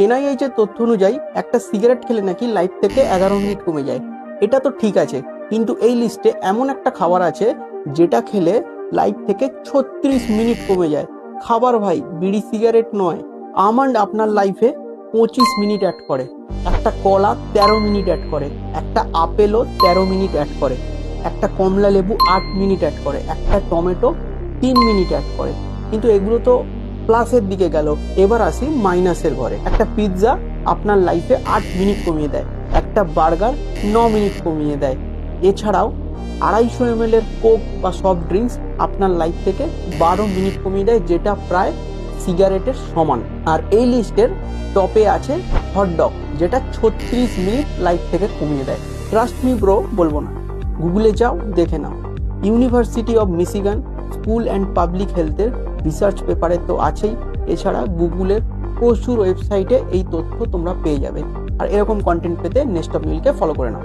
NIH এর তথ্য অনুযায়ী একটা সিগারেট খেলে নাকি লাইফ থেকে 11 মিনিট কমে যায়। এটা তো ঠিক আছে, কিন্তু এই লিস্টে এমন একটা খাবার আছে যেটা খেলে লাইফ থেকে 36 মিনিট কমে যায়। খাবার ভাই, বিড়ি সিগারেট নয়। আমন্ড আপনার লাইফে 25 মিনিট অ্যাড করে, একটা কলা 13 মিনিট অ্যাড করে, একটা আপেলও 13 মিনিট অ্যাড করে, একটা কমলা লেবু 8 মিনিট অ্যাড করে, একটা টমেটো 3 মিনিট অ্যাড করে। কিন্তু এগুলো তো প্লাসের দিকে গেল, এবার আসি মাইনাসের ঘরে। একটা পিৎজা আপনার লাইফে 8 মিনিট কমিয়ে দেয়, একটা বার্গার 9 মিনিট কমিয়ে দেয়। এছাড়াও 250 ml এর কোক বা সফট ড্রিঙ্কস আপনার লাইফ থেকে 12 মিনিট কমিয়ে দেয়, যেটা প্রায় সিগারেটের সমান। আর এই লিস্টের টপে আছে হটডগ, যেটা 36 মিনিট লাইফ থেকে কমিয়ে দেয়। ট্রাস্ট মি ব্রো, বলবো না, গুগলে যাও, দেখে নাও। University of Michigan school and public হেলথের রিসার্চ পেপারে তো আছেই, এছাড়া গুগলের প্রচুর ওয়েবসাইটে এই তথ্য তোমরা পেয়ে যাবে। আর এরকম কন্টেন্ট পেতে নেস্ট অফ মিলকে ফলো করে নাও।